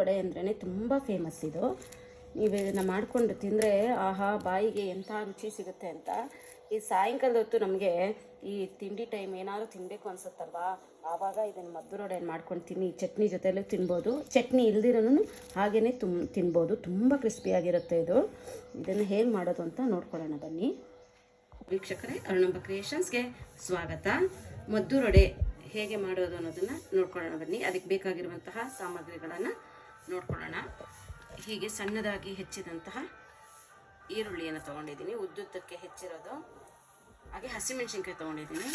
ವಡೆ ಅಂದ್ರೇ ತುಂಬ ಫೇಮಸ್ ಇದು. ನೀವು ಇದನ್ನು ಮಾಡಿಕೊಂಡು ತಿಂದರೆ ಆಹಾ ಬಾಯಿಗೆ ಎಂಥ ರುಚಿ ಸಿಗುತ್ತೆ ಅಂತ. ಈ ಸಾಯಂಕಾಲದ ಹೊತ್ತು ನಮಗೆ ಈ ತಿಂಡಿ ಟೈಮ್ ಏನಾದರೂ ತಿನ್ನಬೇಕು ಅನಿಸುತ್ತಲ್ವಾ, ಆವಾಗ ಇದನ್ನು ಮದ್ದೂರು ಮಾಡ್ಕೊಂಡು ತಿನ್ನಿ. ಚಟ್ನಿ ಜೊತೆಯಲ್ಲೂ ತಿನ್ಬೋದು, ಚಟ್ನಿ ಇಲ್ದಿರೋನು ಹಾಗೇ ತಿನ್ಬೋದು. ತುಂಬ ಕ್ರಿಸ್ಪಿಯಾಗಿರುತ್ತೆ ಇದು. ಇದನ್ನು ಹೇಗೆ ಮಾಡೋದು ಅಂತ ನೋಡ್ಕೊಳ್ಳೋಣ ಬನ್ನಿ. ವೀಕ್ಷಕರೇ, ಅರುಣಾಂಬ ಕ್ರಿಯೇಷನ್ಸ್ಗೆ ಸ್ವಾಗತ. ಮದ್ದೂರು ವಡೆ ಹೇಗೆ ಮಾಡೋದು ಅನ್ನೋದನ್ನು ನೋಡ್ಕೊಳ್ಳೋಣ ಬನ್ನಿ. ಅದಕ್ಕೆ ಬೇಕಾಗಿರುವಂತಹ ಸಾಮಗ್ರಿಗಳನ್ನು ನೋಡ್ಕೊಳ್ಳೋಣ. ಹೀಗೆ ಸಣ್ಣದಾಗಿ ಹೆಚ್ಚಿದಂತಹ ಈರುಳ್ಳಿಯನ್ನು ತೊಗೊಂಡಿದ್ದೀನಿ, ಉದ್ದುದ್ದಕ್ಕೆ ಹೆಚ್ಚಿರೋದು. ಹಾಗೆ ಹಸಿಮೆಣಸಿನ್ಕಾಯಿ ತೊಗೊಂಡಿದ್ದೀನಿ,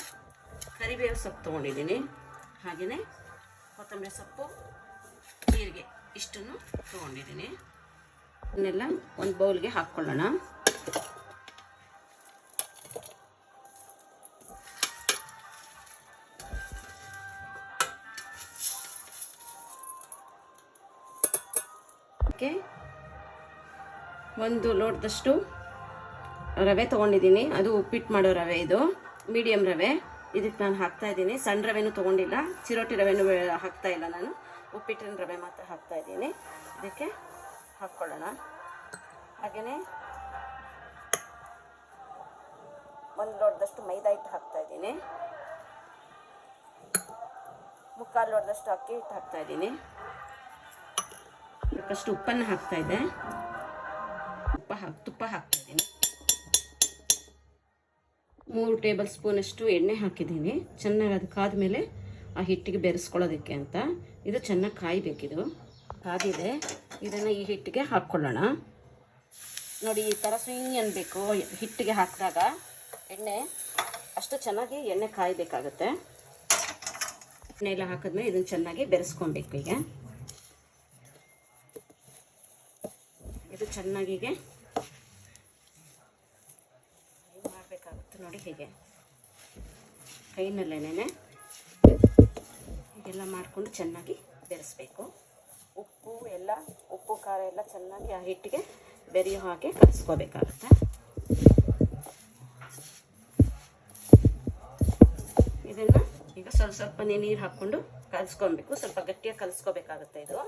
ಕರಿಬೇವು ಸೊಪ್ಪು ತೊಗೊಂಡಿದ್ದೀನಿ, ಹಾಗೆಯೇ ಕೊತ್ತಂಬರಿ ಸೊಪ್ಪು, ಜೀರಿಗೆ ಇಷ್ಟನ್ನು ತೊಗೊಂಡಿದ್ದೀನಿ. ಇದನ್ನೆಲ್ಲ ಒಂದು ಬೌಲ್ಗೆ ಹಾಕ್ಕೊಳ್ಳೋಣ. ಒಂದು ಲೋಟದಷ್ಟು ರವೆ ತೊಗೊಂಡಿದ್ದೀನಿ. ಅದು ಉಪ್ಪಿಟ್ಟು ಮಾಡೋ ರವೆ, ಇದು ಮೀಡಿಯಮ್ ರವೆ. ಇದಕ್ಕೆ ನಾನು ಹಾಕ್ತಾಯಿದ್ದೀನಿ. ಸಣ್ಣ ರವೆನೂ ತೊಗೊಂಡಿಲ್ಲ, ಚಿರೋಟಿ ರವೆನೂ ಹಾಕ್ತಾಯಿಲ್ಲ ನಾನು, ಉಪ್ಪಿಟ್ಟಿನ ರವೆ ಮಾತ್ರ ಹಾಕ್ತಾಯಿದ್ದೀನಿ. ಇದಕ್ಕೆ ಹಾಕ್ಕೊಳ್ಳೋಣ. ಹಾಗೆಯೇ ಒಂದು ಲೋಟದಷ್ಟು ಮೈದಾ ಹಿಟ್ಟು ಹಾಕ್ತಾಯಿದ್ದೀನಿ, ಮುಕ್ಕಾಲು ಲೋಟದಷ್ಟು ಅಕ್ಕಿ ಹಿಟ್ಟು ಹಾಕ್ತಾಯಿದ್ದೀನಿ, ಫಸ್ಟ್ ಉಪ್ಪನ್ನು ಹಾಕ್ತಾಯಿದ್ದೆ, ತುಪ್ಪ ಹಾಕ್ತಾಯಿದ್ದೀನಿ, 3 ಟೇಬಲ್ ಸ್ಪೂನಷ್ಟು ಎಣ್ಣೆ ಹಾಕಿದ್ದೀನಿ. ಚೆನ್ನಾಗಿ ಅದು ಕಾದ್ಮೇಲೆ ಆ ಹಿಟ್ಟಿಗೆ ಬೆರೆಸ್ಕೊಳ್ಳೋದಕ್ಕೆ ಅಂತ. ಇದು ಚೆನ್ನಾಗಿ ಕಾಯಬೇಕಿದು. ಕಾದಿದೆ, ಇದನ್ನು ಈ ಹಿಟ್ಟಿಗೆ ಹಾಕ್ಕೊಳ್ಳೋಣ. ನೋಡಿ, ಈ ಥರ ಸ್ವಿಂಗ್ ಅನ್ನಬೇಕು ಹಿಟ್ಟಿಗೆ ಹಾಕಿದಾಗ. ಎಣ್ಣೆ ಅಷ್ಟು ಚೆನ್ನಾಗಿ ಎಣ್ಣೆ ಕಾಯಬೇಕಾಗುತ್ತೆ. ಎಣ್ಣೆ ಎಲ್ಲ ಹಾಕಿದ್ಮೇಲೆ ಇದನ್ನು ಚೆನ್ನಾಗಿ ಬೆರೆಸ್ಕೊಬೇಕು. ಈಗ ಇದು ಚೆನ್ನಾಗಿಗೆ ಮಾಡಬೇಕಾಗುತ್ತೆ. ನೋಡಿ, ಹೀಗೆ ಕೈನಲ್ಲೇನೆ ಹೀಗೆಲ್ಲ ಮಾಡಿಕೊಂಡು ಚೆನ್ನಾಗಿ ಬೆರೆಸ್ಬೇಕು. ಉಪ್ಪು ಖಾರ ಎಲ್ಲ ಚೆನ್ನಾಗಿ ಆ ಹಿಟ್ಟಿಗೆ ಬೆರೆಯೋ ಹಾಗೆ ಕಲಿಸ್ಕೋಬೇಕಾಗುತ್ತೆ. ಇದನ್ನು ಈಗ ಸ್ವಲ್ಪ ನೀರು ಹಾಕ್ಕೊಂಡು ಕಲಿಸ್ಕೊಬೇಕು. ಸ್ವಲ್ಪ ಗಟ್ಟಿಯಾಗಿ ಕಲಿಸ್ಕೋಬೇಕಾಗುತ್ತೆ ಇದು.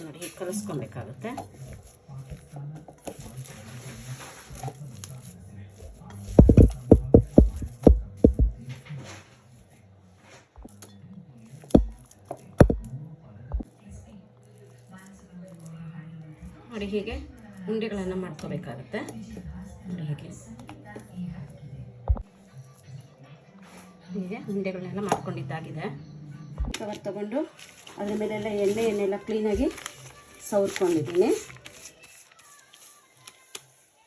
ನೋಡಿ, ಹೀಗೆ ಕಲಿಸ್ಕೊಬೇಕಾಗುತ್ತೆ. ನೋಡಿ, ಹೀಗೆ ಉಂಡೆಗಳನ್ನು ಮಾಡ್ಕೋಬೇಕಾಗುತ್ತೆ. ನೋಡಿ, ಹೀಗೆ ಉಂಡೆಗಳನ್ನೆಲ್ಲ ಮಾಡ್ಕೊಂಡಿದ್ದಾಗಿದೆ. ಕವರ್ ತಗೊಂಡು ಅದ್ರ ಮೇಲೆಲ್ಲ ಎಣ್ಣೆಯನ್ನೆಲ್ಲ ಕ್ಲೀನಾಗಿ ಸವರ್ಕೊಂಡಿದ್ದೀನಿ.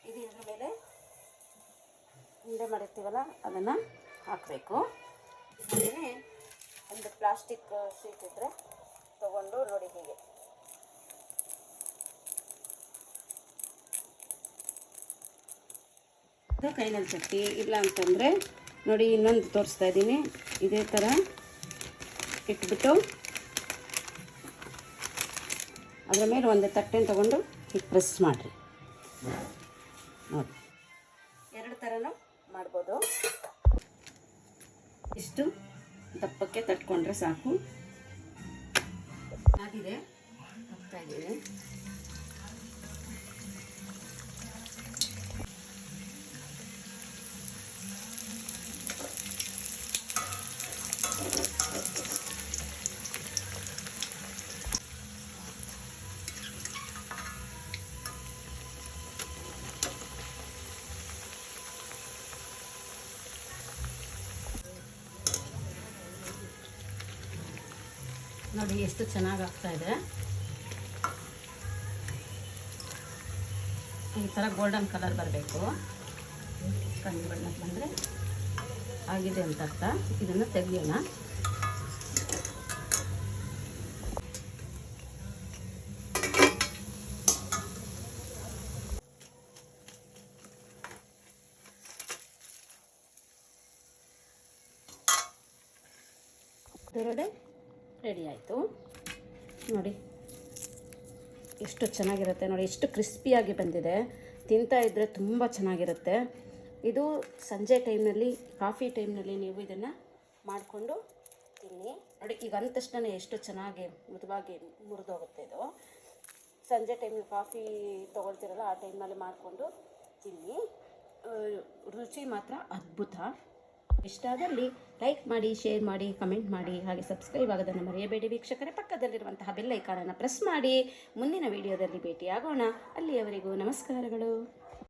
ಇದು ಇದ್ರ ಮೇಲೆ ಉಂಡೆ ಮಾಡಿರ್ತೀವಲ್ಲ ಅದನ್ನು ಹಾಕಬೇಕು. ಹಾಗೆಯೇ ಒಂದು ಪ್ಲಾಸ್ಟಿಕ್ ಶೀಟ್ ಇದ್ದರೆ ತಗೊಂಡು ನೋಡಿ, ಹೀಗೆ ಕೈನಲ್ಲಿ ತಟ್ಟಿ, ಇಲ್ಲ ಅಂತಂದರೆ ನೋಡಿ ಇನ್ನೊಂದು ತೋರಿಸ್ತಾ ಇದ್ದೀನಿ. ಇದೇ ಥರ ಇಟ್ಬಿಟ್ಟು ಅದರ ಮೇಲೆ ಒಂದು ತಟ್ಟೆನ ತೊಗೊಂಡು ಹೀಗೆ ಪ್ರೆಸ್ ಮಾಡಿರಿ. ನೋಡಿ, 2 ಥರನೂ ಮಾಡ್ಬೋದು. ಇಷ್ಟು ದಪ್ಪಕ್ಕೆ ತಟ್ಕೊಂಡ್ರೆ ಸಾಕು. ಆಗಿದೆ, ಹಾಕ್ತಾಯಿದ್ದೀನಿ. ನೋಡಿ, ಎಷ್ಟು ಚೆನ್ನಾಗಿ ಆಗ್ತಾ ಇದೆ. ಈ ಥರ ಗೋಲ್ಡನ್ ಕಲರ್ ಬರಬೇಕು. ಕಂದು ಬಣ್ಣಕ್ಕೆ ಬಂದರೆ ಆಗಿದೆ ಅಂತ ಅರ್ಥ. ಇದನ್ನು ತೆಗಿಯೋಣ. ರೆಡಿ ಆಯಿತು. ನೋಡಿ, ಎಷ್ಟು ಚೆನ್ನಾಗಿರುತ್ತೆ ನೋಡಿ, ಎಷ್ಟು ಕ್ರಿಸ್ಪಿಯಾಗಿ ಬಂದಿದೆ. ತಿಂತಾ ಇದ್ದರೆ ತುಂಬ ಚೆನ್ನಾಗಿರುತ್ತೆ. ಇದು ಸಂಜೆ ಟೈಮ್ನಲ್ಲಿ, ಕಾಫಿ ಟೈಮ್ನಲ್ಲಿ ನೀವು ಇದನ್ನು ಮಾಡಿಕೊಂಡು ತಿನ್ನಿ. ನೋಡಿ, ಈಗ ಅಂದ ತಕ್ಷಣ ಎಷ್ಟು ಚೆನ್ನಾಗಿ ಮೃದುವಾಗಿ ಮುರಿದೋಗುತ್ತೆ ಇದು. ಸಂಜೆ ಟೈಮಲ್ಲಿ ಕಾಫಿ ತೊಗೊಳ್ತಿರಲ್ಲ, ಆ ಟೈಮ್ನಲ್ಲಿ ಮಾಡಿಕೊಂಡು ತಿನ್ನಿ. ರುಚಿ ಮಾತ್ರ ಅದ್ಭುತ. ಇಷ್ಟ ಆದಲ್ಲಿ ಲೈಕ್ ಮಾಡಿ, ಶೇರ್ ಮಾಡಿ, ಕಮೆಂಟ್ ಮಾಡಿ, ಹಾಗೆ ಸಬ್ಸ್ಕ್ರೈಬ್ ಆಗೋದನ್ನು ಮರೆಯಬೇಡಿ ವೀಕ್ಷಕರೇ. ಪಕ್ಕದಲ್ಲಿರುವಂತಹ ಬೆಲ್ ಐಕಾನನ್ನು ಪ್ರೆಸ್ ಮಾಡಿ. ಮುಂದಿನ ವಿಡಿಯೋದಲ್ಲಿ ಭೇಟಿಯಾಗೋಣ. ಅಲ್ಲಿಯವರೆಗೂ ನಮಸ್ಕಾರಗಳು.